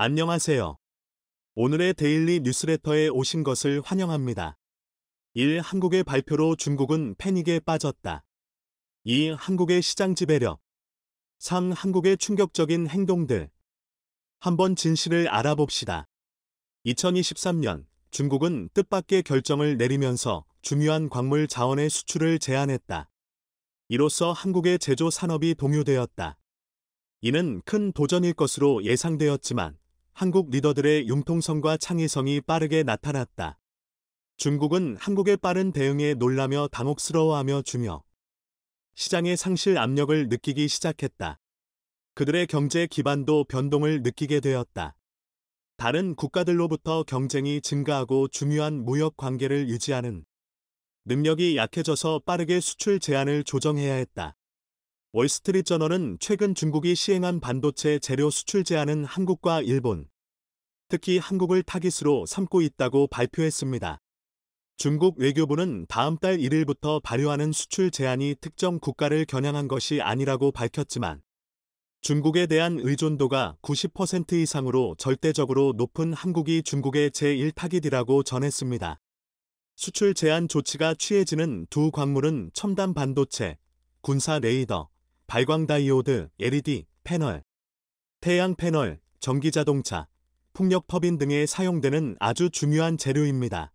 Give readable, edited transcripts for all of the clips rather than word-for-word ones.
안녕하세요. 오늘의 데일리 뉴스레터에 오신 것을 환영합니다. 1. 한국의 발표로 중국은 패닉에 빠졌다. 2. 한국의 시장 지배력. 3. 한국의 충격적인 행동들. 한번 진실을 알아봅시다. 2023년 중국은 뜻밖의 결정을 내리면서 중요한 광물 자원의 수출을 제한했다. 이로써 한국의 제조 산업이 동요되었다. 이는 큰 도전일 것으로 예상되었지만 한국 리더들의 융통성과 창의성이 빠르게 나타났다. 중국은 한국의 빠른 대응에 놀라며 당혹스러워하며 주며 시장의 상실 압력을 느끼기 시작했다. 그들의 경제 기반도 변동을 느끼게 되었다. 다른 국가들로부터 경쟁이 증가하고 중요한 무역 관계를 유지하는 능력이 약해져서 빠르게 수출 제한을 조정해야 했다. 월스트리트저널은 최근 중국이 시행한 반도체 재료 수출 제한은 한국과 일본, 특히 한국을 타깃으로 삼고 있다고 발표했습니다. 중국 외교부는 다음 달 1일부터 발효하는 수출 제한이 특정 국가를 겨냥한 것이 아니라고 밝혔지만 중국에 대한 의존도가 90% 이상으로 절대적으로 높은 한국이 중국의 제1타깃이라고 전했습니다. 수출 제한 조치가 취해지는 두 광물은 첨단 반도체, 군사 레이더, 발광 다이오드, LED, 패널, 태양 패널, 전기자동차, 풍력 터빈 등에 사용되는 아주 중요한 재료입니다.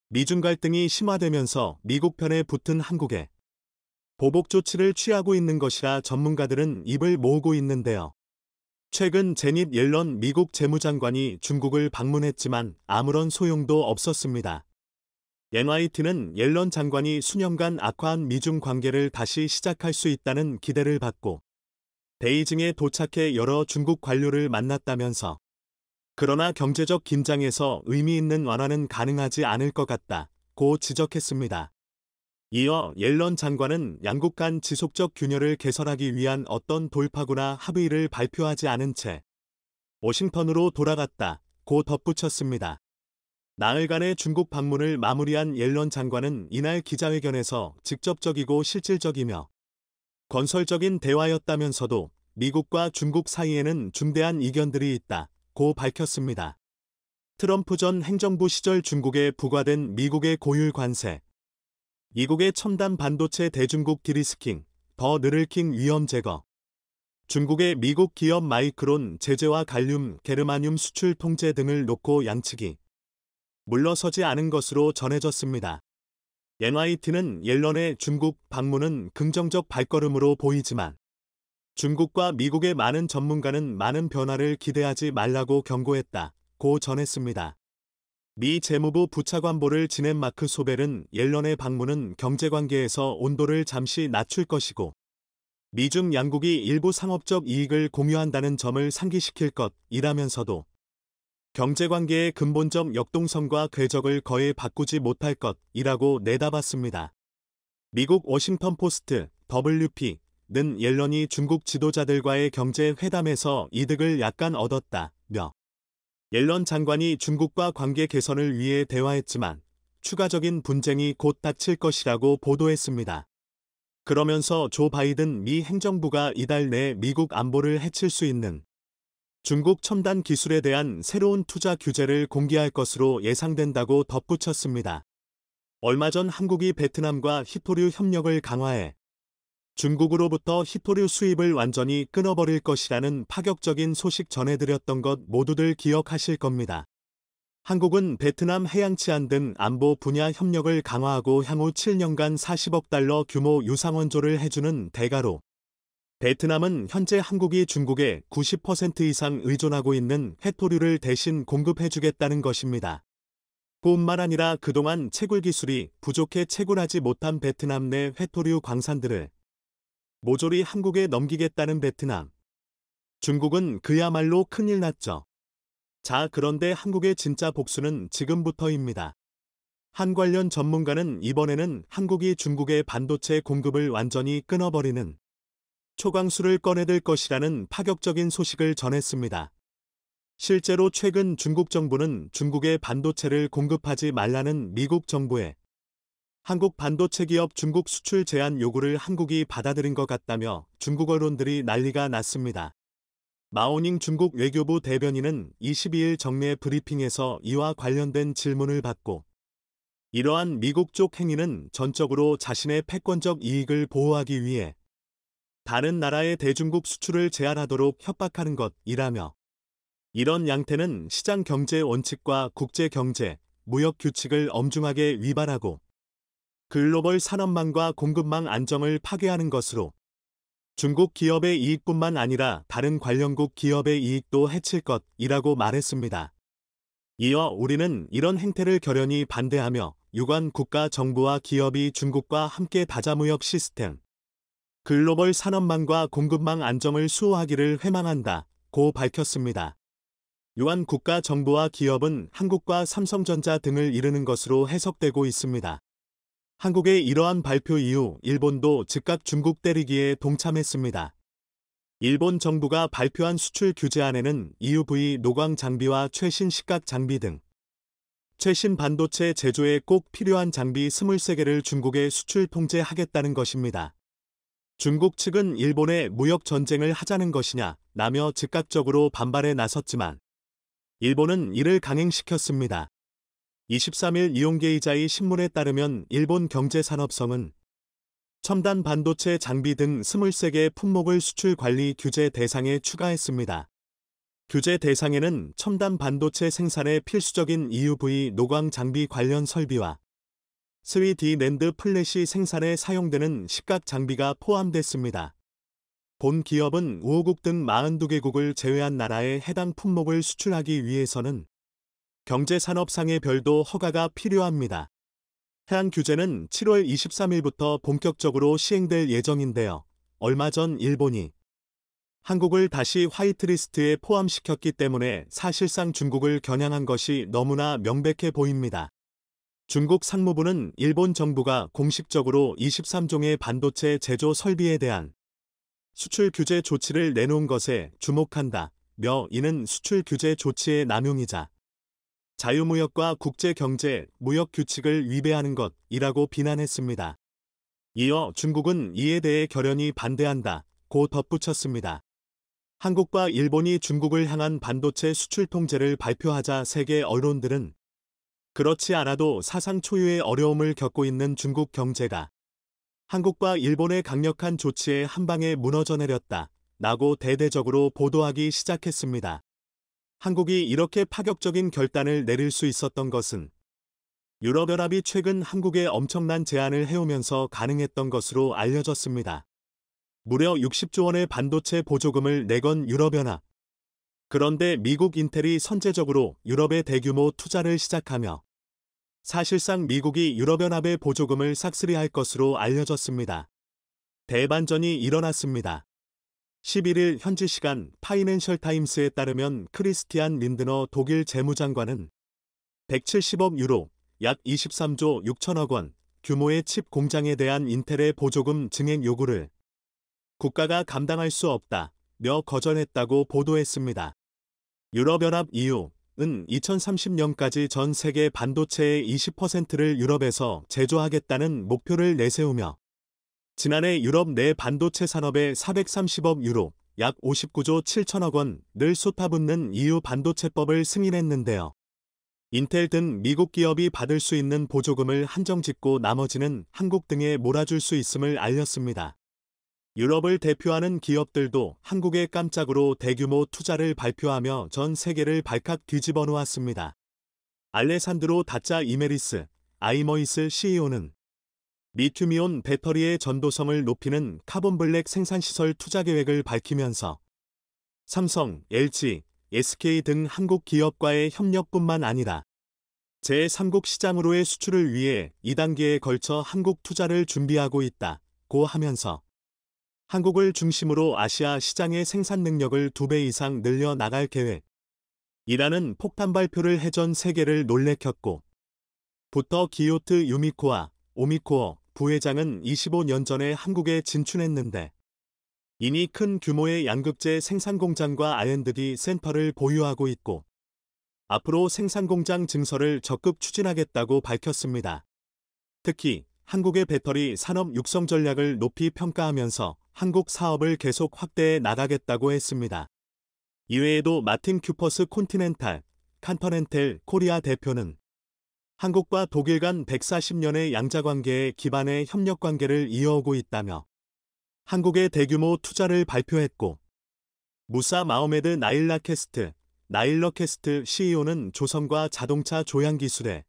미중 갈등이 심화되면서 미국 편에 붙은 한국에 보복 조치를 취하고 있는 것이라 전문가들은 입을 모으고 있는데요. 최근 제닛 옐런 미국 재무장관이 중국을 방문했지만 아무런 소용도 없었습니다. NYT는 옐런 장관이 수년간 악화한 미중 관계를 다시 시작할 수 있다는 기대를 받고 베이징에 도착해 여러 중국 관료를 만났다면서 그러나 경제적 긴장에서 의미 있는 완화는 가능하지 않을 것 같다고 지적했습니다. 이어 옐런 장관은 양국 간 지속적 균열을 개선하기 위한 어떤 돌파구나 합의를 발표하지 않은 채 워싱턴으로 돌아갔다고 덧붙였습니다. 나흘간의 중국 방문을 마무리한 옐런 장관은 이날 기자회견에서 직접적이고 실질적이며 건설적인 대화였다면서도 미국과 중국 사이에는 중대한 이견들이 있다고 밝혔습니다. 트럼프 전 행정부 시절 중국에 부과된 미국의 고율 관세, 이국의 첨단 반도체 대중국 디리스킹, 더 느를킹 위험 제거, 중국의 미국 기업 마이크론 제재와 갈륨, 게르마늄 수출 통제 등을 놓고 양측이 물러서지 않은 것으로 전해졌습니다. NYT는 옐런의 중국 방문은 긍정적 발걸음으로 보이지만 중국과 미국의 많은 전문가는 많은 변화를 기대하지 말라고 경고했다고 전했습니다. 미 재무부 부차관보를 지낸 마크 소벨은 옐런의 방문은 경제관계에서 온도를 잠시 낮출 것이고 미중 양국이 일부 상업적 이익을 공유한다는 점을 상기시킬 것이라면서도 경제관계의 근본적 역동성과 궤적을 거의 바꾸지 못할 것이라고 내다봤습니다. 미국 워싱턴 포스트, WP는 옐런이 중국 지도자들과의 경제 회담에서 이득을 약간 얻었다며 옐런 장관이 중국과 관계 개선을 위해 대화했지만 추가적인 분쟁이 곧 닥칠 것이라고 보도했습니다. 그러면서 조 바이든 미 행정부가 이달 내 미국 안보를 해칠 수 있는 중국 첨단 기술에 대한 새로운 투자 규제를 공개할 것으로 예상된다고 덧붙였습니다. 얼마 전 한국이 베트남과 희토류 협력을 강화해 중국으로부터 희토류 수입을 완전히 끊어버릴 것이라는 파격적인 소식 전해드렸던 것 모두들 기억하실 겁니다. 한국은 베트남 해양치안 등 안보 분야 협력을 강화하고 향후 7년간 40억 달러 규모 유상원조를 해주는 대가로 베트남은 현재 한국이 중국에 90% 이상 의존하고 있는 회토류를 대신 공급해주겠다는 것입니다. 뿐만 아니라 그동안 채굴 기술이 부족해 채굴하지 못한 베트남 내 회토류 광산들을 모조리 한국에 넘기겠다는 베트남. 중국은 그야말로 큰일 났죠. 자, 그런데 한국의 진짜 복수는 지금부터입니다. 한 관련 전문가는 이번에는 한국이 중국의 반도체 공급을 완전히 끊어버리는 초강수를 꺼내들 것이라는 파격적인 소식을 전했습니다. 실제로 최근 중국 정부는 중국에 반도체를 공급하지 말라는 미국 정부의 한국 반도체 기업 중국 수출 제한 요구를 한국이 받아들인 것 같다며 중국 언론들이 난리가 났습니다. 마오닝 중국 외교부 대변인은 22일 정례 브리핑에서 이와 관련된 질문을 받고 이러한 미국 쪽 행위는 전적으로 자신의 패권적 이익을 보호하기 위해 다른 나라의 대중국 수출을 제한하도록 협박하는 것이라며 이런 양태는 시장 경제 원칙과 국제 경제, 무역 규칙을 엄중하게 위반하고 글로벌 산업망과 공급망 안정을 파괴하는 것으로 중국 기업의 이익뿐만 아니라 다른 관련국 기업의 이익도 해칠 것이라고 말했습니다. 이어 우리는 이런 행태를 결연히 반대하며 유관 국가 정부와 기업이 중국과 함께 다자무역 시스템, 글로벌 산업망과 공급망 안정을 수호하기를 회망한다고 밝혔습니다. 유한 국가 정부와 기업은 한국과 삼성전자 등을 이르는 것으로 해석되고 있습니다. 한국의 이러한 발표 이후 일본도 즉각 중국 때리기에 동참했습니다. 일본 정부가 발표한 수출 규제안에는 EUV 노광 장비와 최신 시각 장비 등 최신 반도체 제조에 꼭 필요한 장비 23개를 중국에 수출 통제하겠다는 것입니다. 중국 측은 일본에 무역 전쟁을 하자는 것이냐 라며 즉각적으로 반발에 나섰지만 일본은 이를 강행시켰습니다. 23일 이용게이자이 신문에 따르면 일본 경제산업성은 첨단 반도체 장비 등 23개의 품목을 수출 관리 규제 대상에 추가했습니다. 규제 대상에는 첨단 반도체 생산에 필수적인 EUV 노광 장비 관련 설비와 3D 낸드 플래시 생산에 사용되는 시각 장비가 포함됐습니다. 본 기업은 우호국 등 42개국을 제외한 나라에 해당 품목을 수출하기 위해서는 경제산업상의 별도 허가가 필요합니다. 해당 규제는 7월 23일부터 본격적으로 시행될 예정인데요. 얼마 전 일본이 한국을 다시 화이트리스트에 포함시켰기 때문에 사실상 중국을 겨냥한 것이 너무나 명백해 보입니다. 중국 상무부는 일본 정부가 공식적으로 23종의 반도체 제조 설비에 대한 수출 규제 조치를 내놓은 것에 주목한다며 이는 수출 규제 조치의 남용이자 자유무역과 국제경제, 무역 규칙을 위배하는 것이라고 비난했습니다. 이어 중국은 이에 대해 결연히 반대한다고 덧붙였습니다. 한국과 일본이 중국을 향한 반도체 수출 통제를 발표하자 세계 언론들은 그렇지 않아도 사상 초유의 어려움을 겪고 있는 중국 경제가 한국과 일본의 강력한 조치에 한 방에 무너져 내렸다라고 대대적으로 보도하기 시작했습니다. 한국이 이렇게 파격적인 결단을 내릴 수 있었던 것은 유럽연합이 최근 한국에 엄청난 제한을 해오면서 가능했던 것으로 알려졌습니다. 무려 60조 원의 반도체 보조금을 내건 유럽연합. 그런데 미국 인텔이 선제적으로 유럽에 대규모 투자를 시작하며 사실상 미국이 유럽연합의 보조금을 싹쓸이할 것으로 알려졌습니다. 대반전이 일어났습니다. 11일 현지 시간 파이낸셜 타임스에 따르면 크리스티안 린드너 독일 재무장관은 170억 유로, 약 23조 6천억 원 규모의 칩 공장에 대한 인텔의 보조금 증액 요구를 국가가 감당할 수 없다며 거절했다고 보도했습니다. 유럽연합 EU는 2030년까지 전 세계 반도체의 20%를 유럽에서 제조하겠다는 목표를 내세우며 지난해 유럽 내 반도체 산업에 430억 유로, 약 59조 7천억 원을 쏟아붓는 EU 반도체법을 승인했는데요. 인텔 등 미국 기업이 받을 수 있는 보조금을 한정짓고 나머지는 한국 등에 몰아줄 수 있음을 알렸습니다. 유럽을 대표하는 기업들도 한국에 깜짝으로 대규모 투자를 발표하며 전 세계를 발칵 뒤집어 놓았습니다. 알레산드로 다짜 이메리스, 아이머이스 CEO는 리튬이온 배터리의 전도성을 높이는 카본블랙 생산시설 투자 계획을 밝히면서 삼성, LG, SK 등 한국 기업과의 협력뿐만 아니라 제3국 시장으로의 수출을 위해 2단계에 걸쳐 한국 투자를 준비하고 있다고 하면서 한국을 중심으로 아시아 시장의 생산 능력을 2배 이상 늘려 나갈 계획이라는 폭탄 발표를 해 전 세계를 놀래켰고 부터 기요트 유미코와 오미코어 부회장은 25년 전에 한국에 진출했는데 이미 큰 규모의 양극재 생산 공장과 R&D 센터를 보유하고 있고 앞으로 생산 공장 증설을 적극 추진하겠다고 밝혔습니다. 특히 한국의 배터리 산업 육성 전략을 높이 평가하면서 한국 사업을 계속 확대해 나가겠다고 했습니다. 이외에도 마틴 큐퍼스 콘티넨탈, 칸터넨텔 코리아 대표는 한국과 독일 간 140년의 양자관계에 기반의 협력관계를 이어오고 있다며 한국의 대규모 투자를 발표했고, 무사 마호메드 나일러캐스트 CEO는 조선과 자동차 조향 기술에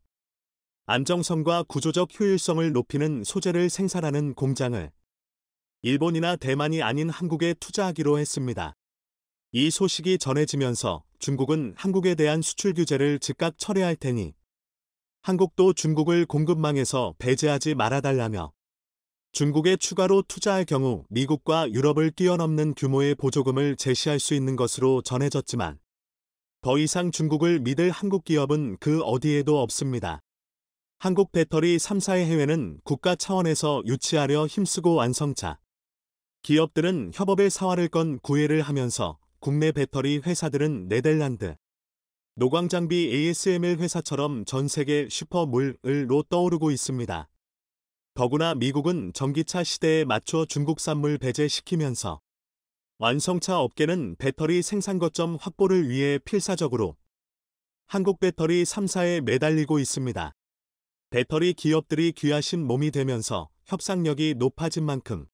안정성과 구조적 효율성을 높이는 소재를 생산하는 공장을 일본이나 대만이 아닌 한국에 투자하기로 했습니다. 이 소식이 전해지면서 중국은 한국에 대한 수출 규제를 즉각 철회할 테니 한국도 중국을 공급망에서 배제하지 말아달라며 중국에 추가로 투자할 경우 미국과 유럽을 뛰어넘는 규모의 보조금을 제시할 수 있는 것으로 전해졌지만 더 이상 중국을 믿을 한국 기업은 그 어디에도 없습니다. 한국 배터리 3사의 해외는 국가 차원에서 유치하려 힘쓰고 완성차 기업들은 협업의 사활을 건 구애를 하면서 국내 배터리 회사들은 노광장비 ASML 회사처럼 전 세계 슈퍼물로 떠오르고 있습니다. 더구나 미국은 전기차 시대에 맞춰 중국산물 배제시키면서 완성차 업계는 배터리 생산 거점 확보를 위해 필사적으로 한국 배터리 3사에 매달리고 있습니다. 배터리 기업들이 귀하신 몸이 되면서 협상력이 높아진 만큼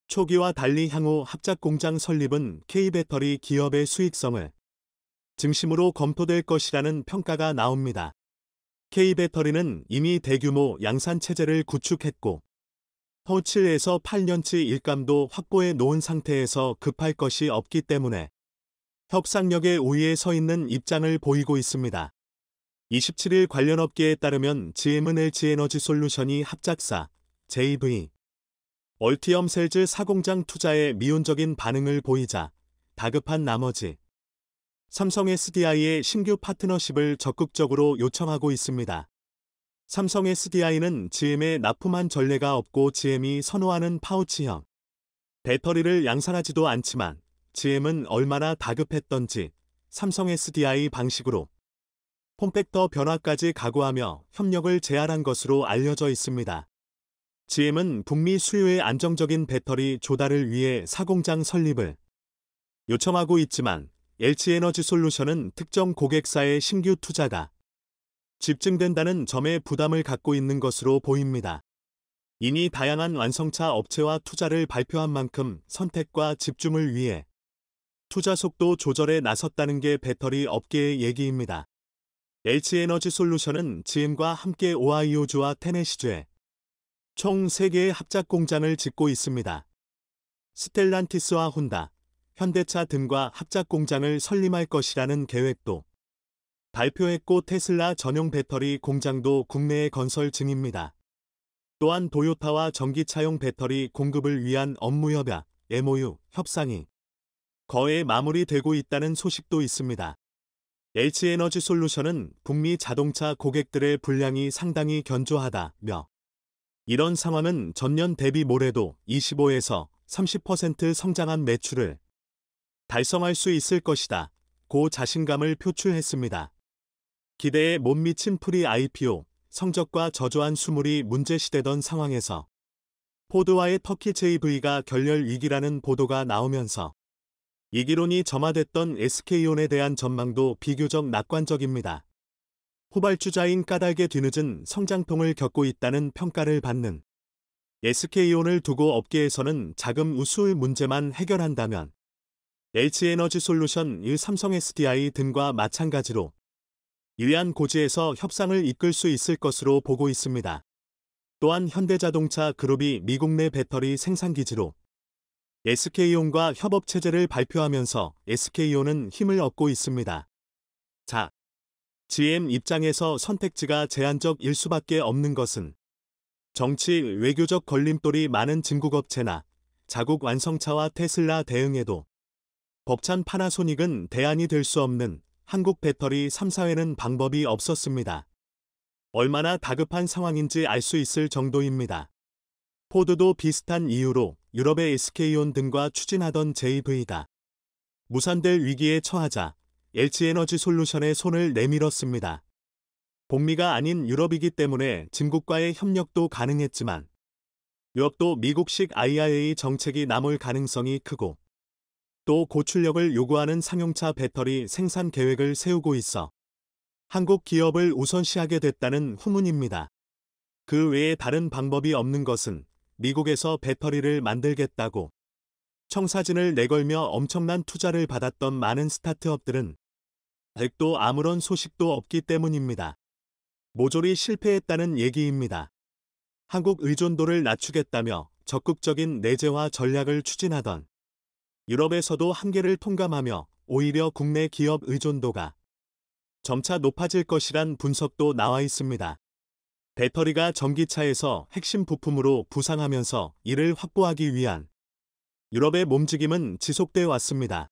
초기와 달리 향후 합작 공장 설립은 K배터리 기업의 수익성을 중심으로 검토될 것이라는 평가가 나옵니다. K배터리는 이미 대규모 양산 체제를 구축했고 후 7에서 8년치 일감도 확보해 놓은 상태에서 급할 것이 없기 때문에 협상력의 우위에 서 있는 입장을 보이고 있습니다. 27일 관련 업계에 따르면 GM은 LG에너지솔루션이 합작사 JV 얼티엄셀즈 4공장 투자에 미온적인 반응을 보이자 다급한 나머지 삼성 SDI의 신규 파트너십을 적극적으로 요청하고 있습니다. 삼성 SDI는 GM에 납품한 전례가 없고 GM이 선호하는 파우치형 배터리를 양산하지도 않지만 GM은 얼마나 다급했던지 삼성 SDI 방식으로 폼팩터 변화까지 각오하며 협력을 제안한 것으로 알려져 있습니다. GM은 북미 수요의 안정적인 배터리 조달을 위해 4공장 설립을 요청하고 있지만 LG에너지솔루션은 특정 고객사의 신규 투자가 집중된다는 점에 부담을 갖고 있는 것으로 보입니다. 이니 다양한 완성차 업체와 투자를 발표한 만큼 선택과 집중을 위해 투자 속도 조절에 나섰다는 게 배터리 업계의 얘기입니다. LG에너지솔루션은 GM과 함께 오하이오주와 테네시주에 총 3개의 합작 공장을 짓고 있습니다. 스텔란티스와 혼다, 현대차 등과 합작 공장을 설립할 것이라는 계획도 발표했고 테슬라 전용 배터리 공장도 국내에 건설 중입니다. 또한 도요타와 전기차용 배터리 공급을 위한 업무협약, MOU, 협상이 거의 마무리되고 있다는 소식도 있습니다. LG에너지솔루션은 북미 자동차 고객들의 분량이 상당히 견조하다며 이런 상황은 전년 대비 모레도 25에서 30% 성장한 매출을 달성할 수 있을 것이다. 고 자신감을 표출했습니다. 기대에 못 미친 프리 IPO, 성적과 저조한 수물이 문제시되던 상황에서 포드와의 터키 JV가 결렬 위기라는 보도가 나오면서 이기론이 점화됐던 SK온에 대한 전망도 비교적 낙관적입니다. 후발주자인 까닭에 뒤늦은 성장통을 겪고 있다는 평가를 받는 SK온을 두고 업계에서는 자금 우수의 문제만 해결한다면 LG에너지솔루션, 삼성 SDI 등과 마찬가지로 유리한 고지에서 협상을 이끌 수 있을 것으로 보고 있습니다. 또한 현대자동차 그룹이 미국 내 배터리 생산기지로 SK온과 협업체제를 발표하면서 SK온은 힘을 얻고 있습니다. 자, GM 입장에서 선택지가 제한적일 수밖에 없는 것은 정치, 외교적 걸림돌이 많은 진국업체나 자국 완성차와 테슬라 대응에도 벅찬 파나소닉은 대안이 될 수 없는 한국 배터리 3사회는 방법이 없었습니다. 얼마나 다급한 상황인지 알 수 있을 정도입니다. 포드도 비슷한 이유로 유럽의 SK온 등과 추진하던 JV가 무산될 위기에 처하자 LG에너지솔루션의 손을 내밀었습니다. 북미가 아닌 유럽이기 때문에 중국과의 협력도 가능했지만 유럽도 미국식 IRA 정책이 남을 가능성이 크고 또 고출력을 요구하는 상용차 배터리 생산 계획을 세우고 있어 한국 기업을 우선시하게 됐다는 후문입니다. 그 외에 다른 방법이 없는 것은 미국에서 배터리를 만들겠다고 청사진을 내걸며 엄청난 투자를 받았던 많은 스타트업들은 아직도 아무런 소식도 없기 때문입니다. 모조리 실패했다는 얘기입니다. 한국 의존도를 낮추겠다며 적극적인 내재화 전략을 추진하던 유럽에서도 한계를 통감하며 오히려 국내 기업 의존도가 점차 높아질 것이란 분석도 나와 있습니다. 배터리가 전기차에서 핵심 부품으로 부상하면서 이를 확보하기 위한 유럽의 몸직임은 지속돼 왔습니다.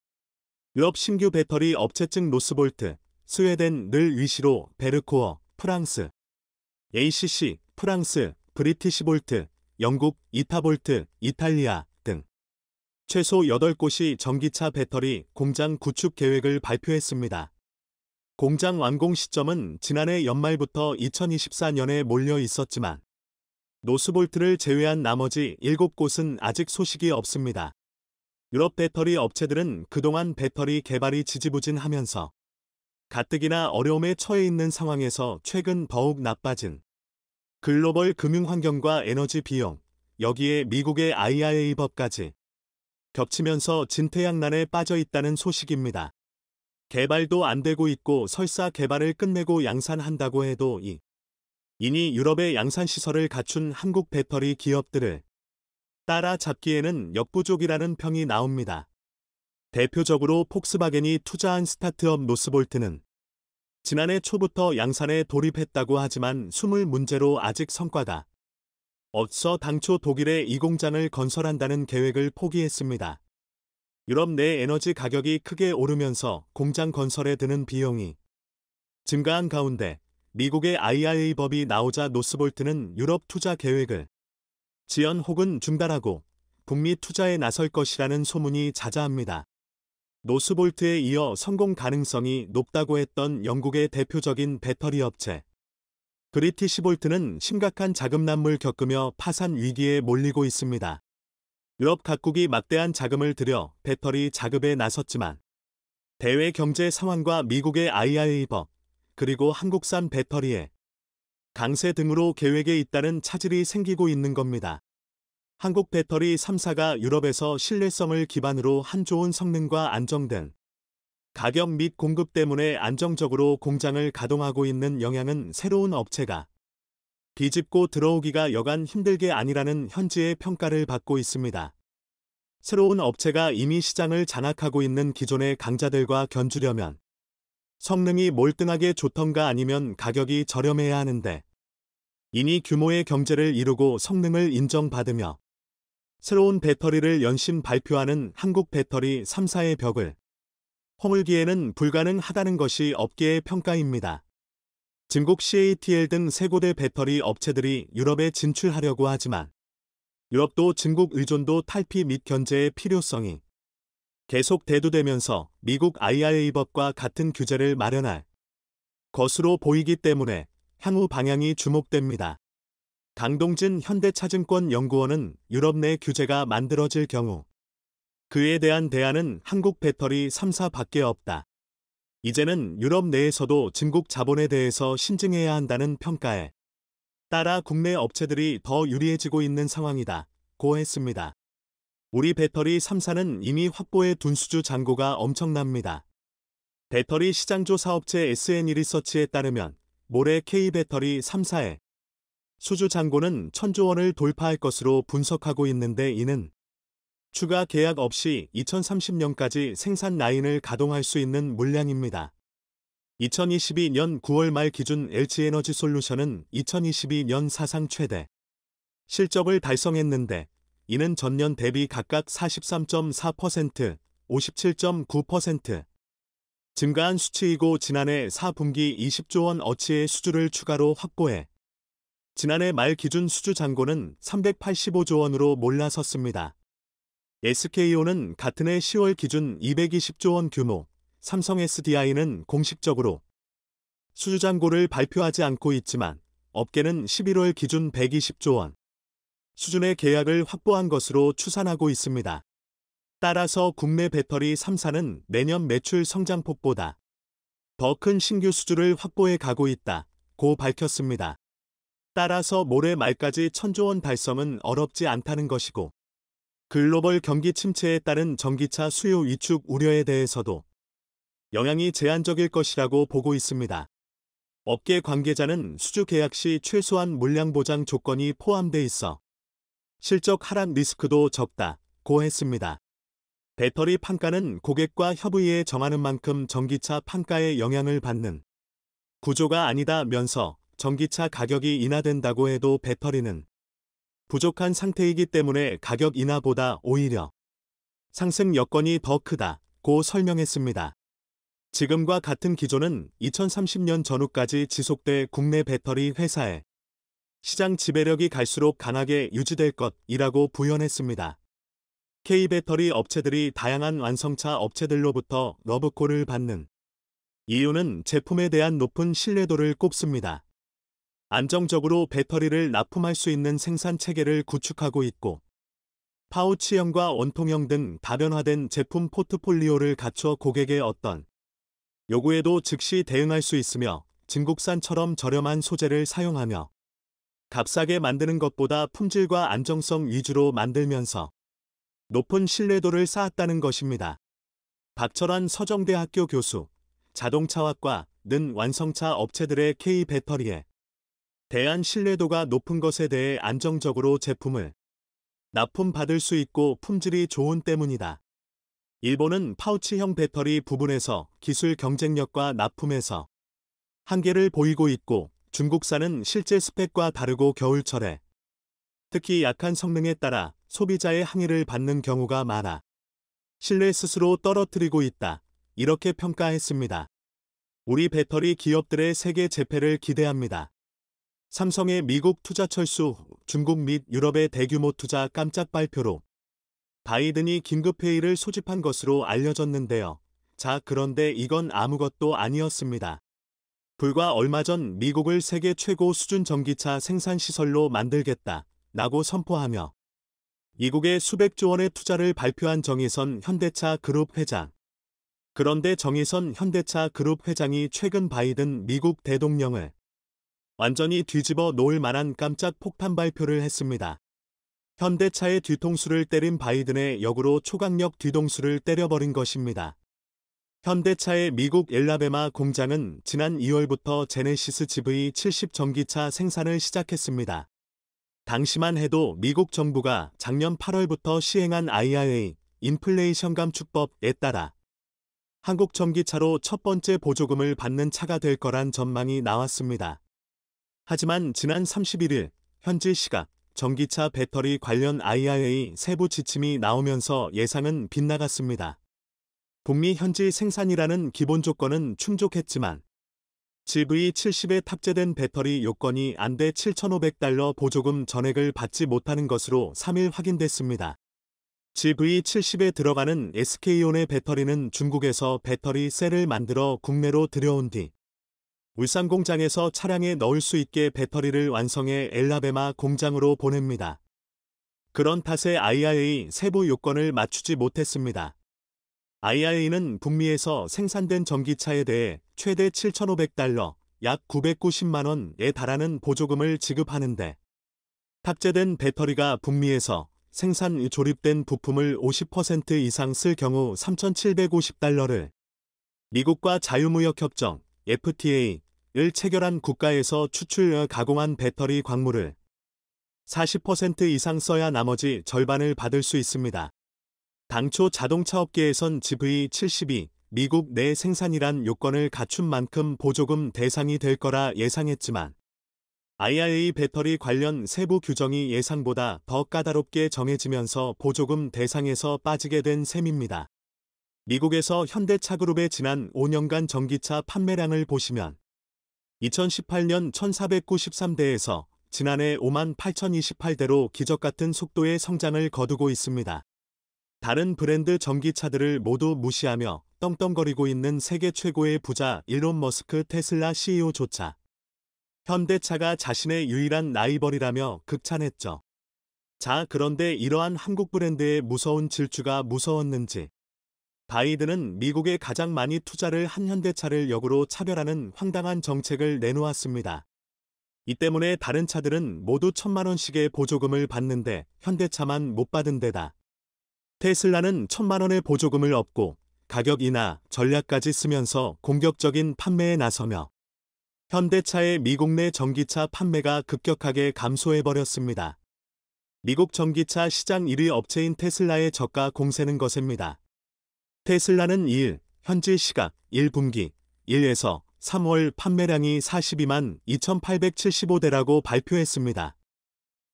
유럽 신규 배터리 업체 측 노스볼트, 스웨덴 를 위시로 베르코어, 프랑스, ACC, 프랑스, 브리티시볼트, 영국, 이타볼트, 이탈리아 등 최소 8곳이 전기차 배터리 공장 구축 계획을 발표했습니다. 공장 완공 시점은 지난해 연말부터 2024년에 몰려 있었지만 노스볼트를 제외한 나머지 7곳은 아직 소식이 없습니다. 유럽 배터리 업체들은 그동안 배터리 개발이 지지부진하면서 가뜩이나 어려움에 처해 있는 상황에서 최근 더욱 나빠진 글로벌 금융 환경과 에너지 비용, 여기에 미국의 IRA법까지 겹치면서 진퇴양난에 빠져 있다는 소식입니다. 개발도 안 되고 있고 설사 개발을 끝내고 양산한다고 해도 이니 유럽의 양산시설을 갖춘 한국 배터리 기업들을 따라잡기에는 역부족이라는 평이 나옵니다. 대표적으로 폭스바겐이 투자한 스타트업 노스볼트는 지난해 초부터 양산에 돌입했다고 하지만 숨을 문제로 아직 성과가 없어 당초 독일에 이 공장을 건설한다는 계획을 포기했습니다. 유럽 내 에너지 가격이 크게 오르면서 공장 건설에 드는 비용이 증가한 가운데 미국의 IRA법이 나오자 노스볼트는 유럽 투자 계획을 지연 혹은 중단하고 북미 투자에 나설 것이라는 소문이 자자합니다. 노스볼트에 이어 성공 가능성이 높다고 했던 영국의 대표적인 배터리 업체 브리티시볼트는 심각한 자금난물 겪으며 파산 위기에 몰리고 있습니다. 유럽 각국이 막대한 자금을 들여 배터리 작업에 나섰지만 대외 경제 상황과 미국의 IRA법 그리고 한국산 배터리의 강세 등으로 계획에 잇따른 차질이 생기고 있는 겁니다. 한국 배터리 3사가 유럽에서 신뢰성을 기반으로 한 좋은 성능과 안정된 가격 및 공급 때문에 안정적으로 공장을 가동하고 있는 영향은 새로운 업체가 비집고 들어오기가 여간 힘들 게 아니라는 현지의 평가를 받고 있습니다. 새로운 업체가 이미 시장을 장악하고 있는 기존의 강자들과 견주려면 성능이 몰등하게 좋던가 아니면 가격이 저렴해야 하는데 이니 규모의 경제를 이루고 성능을 인정받으며 새로운 배터리를 연신 발표하는 한국 배터리 3사의 벽을 허물기에는 불가능하다는 것이 업계의 평가입니다. 중국 CATL 등 세 곳의 배터리 업체들이 유럽에 진출하려고 하지만 유럽도 중국 의존도 탈피 및 견제의 필요성이 계속 대두되면서 미국 IRA법과 같은 규제를 마련할 것으로 보이기 때문에 향후 방향이 주목됩니다. 강동진 현대차증권 연구원은 유럽 내 규제가 만들어질 경우 그에 대한 대안은 한국 배터리 3사밖에 없다. 이제는 유럽 내에서도 중국 자본에 대해서 신증해야 한다는 평가에 따라 국내 업체들이 더 유리해지고 있는 상황이다. 고 했습니다. 우리 배터리 3사는 이미 확보해 둔 수주 잔고가 엄청납니다. 배터리 시장조 사업체 SNE 리서치에 따르면 모레 K배터리 3사의 수주 잔고는 1,000조 원을 돌파할 것으로 분석하고 있는데 이는 추가 계약 없이 2030년까지 생산 라인을 가동할 수 있는 물량입니다. 2022년 9월 말 기준 LG에너지솔루션은 2022년 사상 최대 실적을 달성했는데 이는 전년 대비 각각 43.4%, 57.9% 증가한 수치이고 지난해 4분기 20조 원 어치의 수주를 추가로 확보해 지난해 말 기준 수주 잔고는 385조 원으로 몰라섰습니다. SK온은 같은 해 10월 기준 220조 원 규모, 삼성 SDI는 공식적으로 수주 잔고를 발표하지 않고 있지만 업계는 11월 기준 120조 원 수준의 계약을 확보한 것으로 추산하고 있습니다. 따라서 국내 배터리 3사는 내년 매출 성장폭보다 더 큰 신규 수주를 확보해 가고 있다고 밝혔습니다. 따라서 올해 말까지 1,000조 원 달성은 어렵지 않다는 것이고, 글로벌 경기 침체에 따른 전기차 수요 위축 우려에 대해서도 영향이 제한적일 것이라고 보고 있습니다. 업계 관계자는 수주 계약 시 최소한 물량 보장 조건이 포함돼 있어 실적 하락 리스크도 적다고 했습니다. 배터리 판가는 고객과 협의해 정하는 만큼 전기차 판가에 영향을 받는 구조가 아니다면서 전기차 가격이 인하된다고 해도 배터리는 부족한 상태이기 때문에 가격 인하보다 오히려 상승 여건이 더 크다고 설명했습니다. 지금과 같은 기조는 2030년 전후까지 지속돼 국내 배터리 회사의 시장 지배력이 갈수록 강하게 유지될 것이라고 부연했습니다. K배터리 업체들이 다양한 완성차 업체들로부터 러브콜을 받는 이유는 제품에 대한 높은 신뢰도를 꼽습니다. 안정적으로 배터리를 납품할 수 있는 생산 체계를 구축하고 있고, 파우치형과 원통형 등 다변화된 제품 포트폴리오를 갖춰 고객의 어떤 요구에도 즉시 대응할 수 있으며, 중국산처럼 저렴한 소재를 사용하며 값싸게 만드는 것보다 품질과 안정성 위주로 만들면서 높은 신뢰도를 쌓았다는 것입니다. 박철환 서정대학교 교수, 자동차학과는 완성차 업체들의 K배터리에 대한 신뢰도가 높은 것에 대해 안정적으로 제품을 납품받을 수 있고 품질이 좋은 때문이다. 일본은 파우치형 배터리 부분에서 기술 경쟁력과 납품에서 한계를 보이고 있고, 중국산은 실제 스펙과 다르고 겨울철에 특히 약한 성능에 따라 소비자의 항의를 받는 경우가 많아 신뢰 스스로 떨어뜨리고 있다. 이렇게 평가했습니다. 우리 배터리 기업들의 세계 재패를 기대합니다. 삼성의 미국 투자 철수, 중국 및 유럽의 대규모 투자 깜짝 발표로 바이든이 긴급회의를 소집한 것으로 알려졌는데요. 자, 그런데 이건 아무것도 아니었습니다. 불과 얼마 전 미국을 세계 최고 수준 전기차 생산 시설로 만들겠다라고 선포하며 미국의 수백조 원의 투자를 발표한 정의선 현대차 그룹 회장. 그런데 정의선 현대차 그룹 회장이 최근 바이든 미국 대통령을 완전히 뒤집어 놓을 만한 깜짝 폭탄 발표를 했습니다. 현대차의 뒤통수를 때린 바이든의 역으로 초강력 뒤통수를 때려버린 것입니다. 현대차의 미국 엘라베마 공장은 지난 2월부터 제네시스 GV70 전기차 생산을 시작했습니다. 당시만 해도 미국 정부가 작년 8월부터 시행한 IRA 인플레이션 감축법에 따라 한국 전기차로 첫 번째 보조금을 받는 차가 될 거란 전망이 나왔습니다. 하지만 지난 31일 현지 시각 전기차 배터리 관련 IRA 세부 지침이 나오면서 예상은 빗나갔습니다. 북미 현지 생산이라는 기본 조건은 충족했지만 GV70에 탑재된 배터리 요건이 안 돼 $7,500 보조금 전액을 받지 못하는 것으로 3일 확인됐습니다. GV70에 들어가는 SK온의 배터리는 중국에서 배터리 셀을 만들어 국내로 들여온 뒤 울산 공장에서 차량에 넣을 수 있게 배터리를 완성해 엘라베마 공장으로 보냅니다. 그런 탓에 IRA 세부 요건을 맞추지 못했습니다. IRA는 북미에서 생산된 전기차에 대해 최대 $7,500, 약 990만 원에 달하는 보조금을 지급하는데, 탑재된 배터리가 북미에서 생산 조립된 부품을 50% 이상 쓸 경우 $3,750를, 미국과 자유무역협정 FTA를 체결한 국가에서 추출 가공한 배터리 광물을 40% 이상 써야 나머지 절반을 받을 수 있습니다. 당초 자동차 업계에선 GV70이 미국 내 생산이란 요건을 갖춘 만큼 보조금 대상이 될 거라 예상했지만 IRA 배터리 관련 세부 규정이 예상보다 더 까다롭게 정해지면서 보조금 대상에서 빠지게 된 셈입니다. 미국에서 현대차그룹의 지난 5년간 전기차 판매량을 보시면 2018년 1,493대에서 지난해 58,028대로 기적같은 속도의 성장을 거두고 있습니다. 다른 브랜드 전기차들을 모두 무시하며 떵떵거리고 있는 세계 최고의 부자 일론 머스크 테슬라 CEO조차 현대차가 자신의 유일한 라이벌이라며 극찬했죠. 자, 그런데 이러한 한국 브랜드의 무서운 질주가 무서웠는지 바이든은 미국에 가장 많이 투자를 한 현대차를 역으로 차별하는 황당한 정책을 내놓았습니다. 이 때문에 다른 차들은 모두 1,000만 원씩의 보조금을 받는데 현대차만 못 받은 데다 테슬라는 1,000만 원의 보조금을 얻고 가격 인하 전략까지 쓰면서 공격적인 판매에 나서며 현대차의 미국 내 전기차 판매가 급격하게 감소해버렸습니다. 미국 전기차 시장 1위 업체인 테슬라의 저가 공세는 거셉니다. 테슬라는 2일 현지 시각 1분기 1에서 3월 판매량이 42만 2,875대라고 발표했습니다.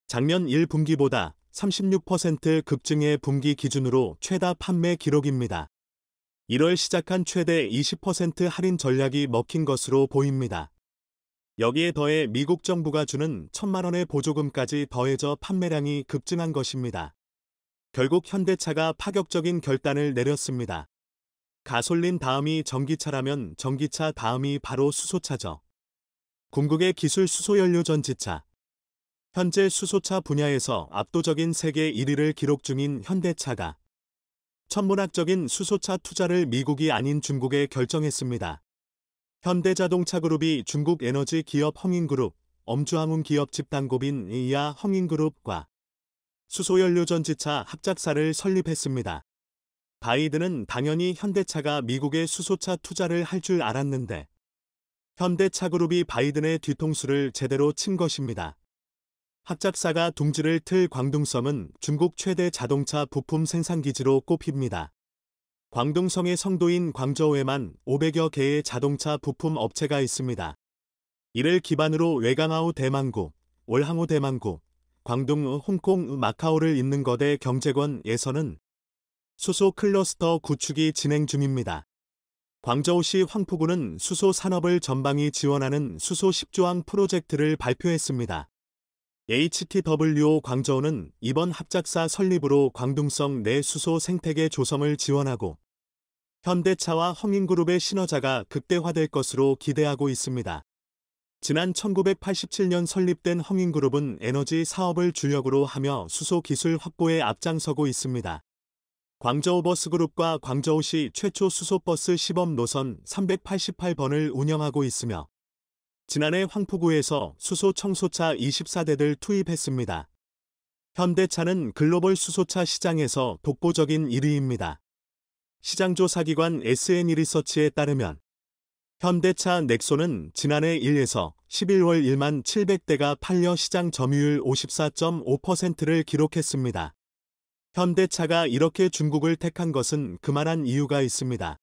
작년 1분기보다 36% 급증해 분기 기준으로 최다 판매 기록입니다. 1월 시작한 최대 20% 할인 전략이 먹힌 것으로 보입니다. 여기에 더해 미국 정부가 주는 1,000만 원의 보조금까지 더해져 판매량이 급증한 것입니다. 결국 현대차가 파격적인 결단을 내렸습니다. 가솔린 다음이 전기차라면 전기차 다음이 바로 수소차죠. 궁극의 기술 수소연료 전지차. 현재 수소차 분야에서 압도적인 세계 1위를 기록 중인 현대차가 천문학적인 수소차 투자를 미국이 아닌 중국에 결정했습니다. 현대자동차그룹이 중국 에너지 기업 헝잉그룹, 엄주항운 기업 집단고빈 이하 헝잉그룹과 수소연료 전지차 합작사를 설립했습니다. 바이든은 당연히 현대차가 미국에 수소차 투자를 할 줄 알았는데 현대차그룹이 바이든의 뒤통수를 제대로 친 것입니다. 합작사가 둥지를 틀 광둥성은 중국 최대 자동차 부품 생산기지로 꼽힙니다. 광둥성의 성도인 광저우에만 500여 개의 자동차 부품 업체가 있습니다. 이를 기반으로 외강하우 대만구, 월항우 대만구, 광둥, 홍콩, 마카오를 잇는 거대 경제권에서는 수소 클러스터 구축이 진행 중입니다. 광저우시 황포구는 수소 산업을 전방위 지원하는 수소 10조항 프로젝트를 발표했습니다. HTWO 광저우는 이번 합작사 설립으로 광둥성 내 수소 생태계 조성을 지원하고 현대차와 헝잉그룹의 신화자가 극대화될 것으로 기대하고 있습니다. 지난 1987년 설립된 헝잉그룹은 에너지 사업을 주력으로 하며 수소 기술 확보에 앞장서고 있습니다. 광저우버스그룹과 광저우시 최초 수소버스 시범 노선 388번을 운영하고 있으며 지난해 황포구에서 수소 청소차 24대를 투입했습니다. 현대차는 글로벌 수소차 시장에서 독보적인 1위입니다. 시장조사기관 SNE 리서치에 따르면 현대차 넥소는 지난해 1에서 11월 1만 700대가 팔려 시장 점유율 54.5%를 기록했습니다. 현대차가 이렇게 중국을 택한 것은 그만한 이유가 있습니다.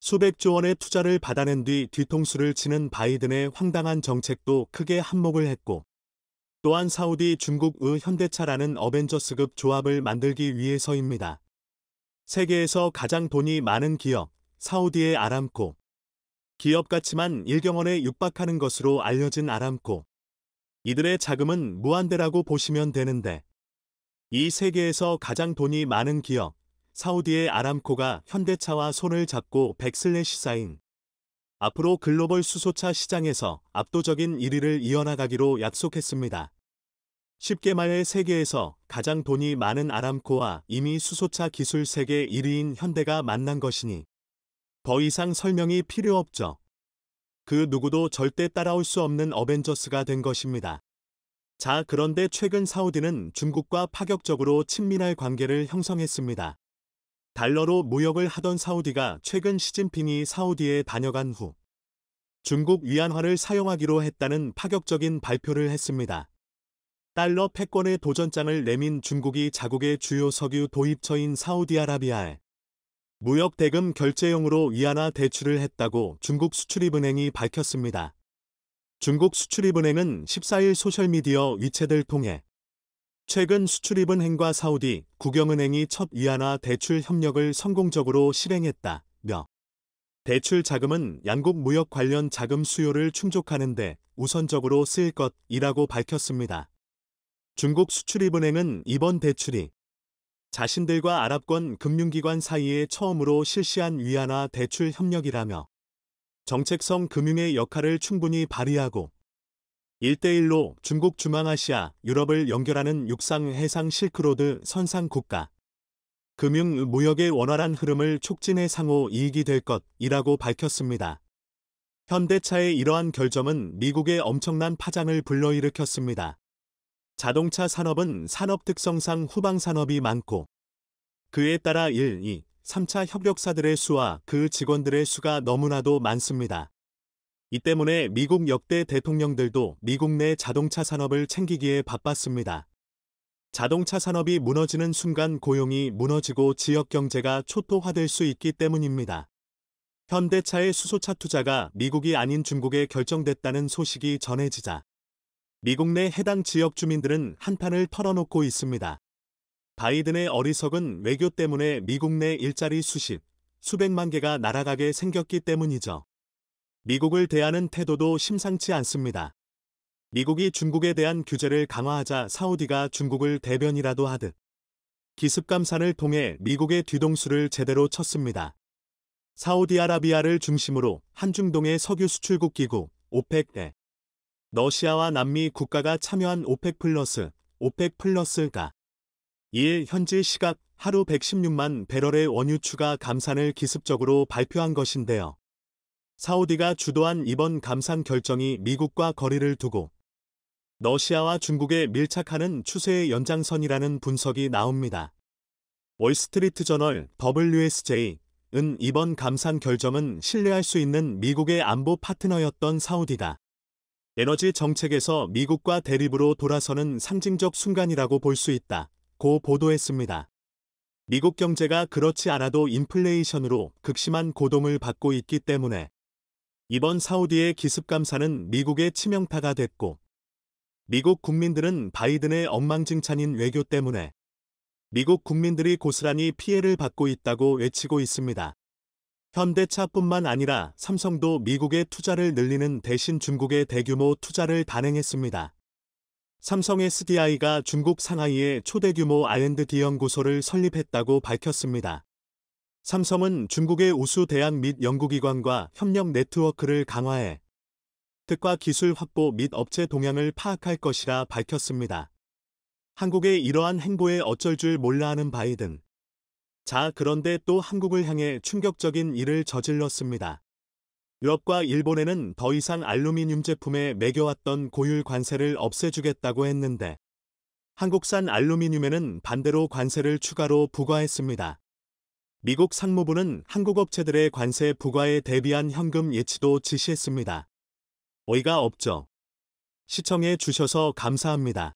수백조 원의 투자를 받아낸 뒤 뒤통수를 치는 바이든의 황당한 정책도 크게 한몫을 했고 또한 사우디 중국의 현대차라는 어벤져스급 조합을 만들기 위해서입니다. 세계에서 가장 돈이 많은 기업, 사우디의 아람코. 기업 가치만 1경원에 육박하는 것으로 알려진 아람코. 이들의 자금은 무한대라고 보시면 되는데 이 세계에서 가장 돈이 많은 기업, 사우디의 아람코가 현대차와 손을 잡고 100/4인 앞으로 글로벌 수소차 시장에서 압도적인 1위를 이어나가기로 약속했습니다. 쉽게 말해 세계에서 가장 돈이 많은 아람코와 이미 수소차 기술 세계 1위인 현대가 만난 것이니 더 이상 설명이 필요 없죠. 그 누구도 절대 따라올 수 없는 어벤져스가 된 것입니다. 자, 그런데 최근 사우디는 중국과 파격적으로 친밀할 관계를 형성했습니다. 달러로 무역을 하던 사우디가 최근 시진핑이 사우디에 다녀간 후 중국 위안화를 사용하기로 했다는 파격적인 발표를 했습니다. 달러 패권의 도전장을 내민 중국이 자국의 주요 석유 도입처인 사우디아라비아에 무역 대금 결제용으로 위안화 대출을 했다고 중국 수출입은행이 밝혔습니다. 중국 수출입은행은 14일 소셜미디어 위챗을 통해 최근 수출입은행과 사우디 국영은행이 첫 위안화 대출 협력을 성공적으로 실행했다며 대출 자금은 양국 무역 관련 자금 수요를 충족하는 데 우선적으로 쓰일 것이라고 밝혔습니다. 중국 수출입은행은 이번 대출이 자신들과 아랍권 금융기관 사이에 처음으로 실시한 위안화 대출 협력이라며 정책성 금융의 역할을 충분히 발휘하고 1대1로 중국 중앙아시아, 유럽을 연결하는 육상 해상 실크로드 선상 국가. 금융 무역의 원활한 흐름을 촉진해 상호 이익이 될 것이라고 밝혔습니다. 현대차의 이러한 결정은 미국의 엄청난 파장을 불러일으켰습니다. 자동차 산업은 산업 특성상 후방 산업이 많고 그에 따라 1, 2, 3차 협력사들의 수와 그 직원들의 수가 너무나도 많습니다. 이 때문에 미국 역대 대통령들도 미국 내 자동차 산업을 챙기기에 바빴습니다. 자동차 산업이 무너지는 순간 고용이 무너지고 지역 경제가 초토화될 수 있기 때문입니다. 현대차의 수소차 투자가 미국이 아닌 중국에 결정됐다는 소식이 전해지자 미국 내 해당 지역 주민들은 한판을 털어놓고 있습니다. 바이든의 어리석은 외교 때문에 미국 내 일자리 수백만 개가 날아가게 생겼기 때문이죠. 미국을 대하는 태도도 심상치 않습니다. 미국이 중국에 대한 규제를 강화하자 사우디가 중국을 대변이라도 하듯 기습감산을 통해 미국의 뒤통수를 제대로 쳤습니다. 사우디아라비아를 중심으로 한중동의 석유 수출국 기구 오펙에 러시아와 남미 국가가 참여한 오펙 플러스가 2일 현지 시각 하루 116만 배럴의 원유 추가 감산을 기습적으로 발표한 것인데요. 사우디가 주도한 이번 감산 결정이 미국과 거리를 두고 러시아와 중국에 밀착하는 추세의 연장선이라는 분석이 나옵니다. 월스트리트 저널 WSJ은 이번 감산 결정은 신뢰할 수 있는 미국의 안보 파트너였던 사우디가 에너지 정책에서 미국과 대립으로 돌아서는 상징적 순간이라고 볼 수 있다고 보도했습니다. 미국 경제가 그렇지 않아도 인플레이션으로 극심한 고동을 받고 있기 때문에 이번 사우디의 기습 감산은 미국의 치명타가 됐고 미국 국민들은 바이든의 엉망진창인 외교 때문에 미국 국민들이 고스란히 피해를 받고 있다고 외치고 있습니다. 현대차뿐만 아니라 삼성도 미국의 투자를 늘리는 대신 중국의 대규모 투자를 단행했습니다. 삼성 SDI가 중국 상하이에 초대규모 R&D 연구소를 설립했다고 밝혔습니다. 삼성은 중국의 우수 대학 및 연구기관과 협력 네트워크를 강화해 특화 기술 확보 및 업체 동향을 파악할 것이라 밝혔습니다. 한국의 이러한 행보에 어쩔 줄 몰라 하는 바이든. 자, 그런데 또 한국을 향해 충격적인 일을 저질렀습니다. 유럽과 일본에는 더 이상 알루미늄 제품에 매겨왔던 고율 관세를 없애주겠다고 했는데 한국산 알루미늄에는 반대로 관세를 추가로 부과했습니다. 미국 상무부는 한국 업체들의 관세 부과에 대비한 현금 예치도 지시했습니다. 어이가 없죠. 시청해 주셔서 감사합니다.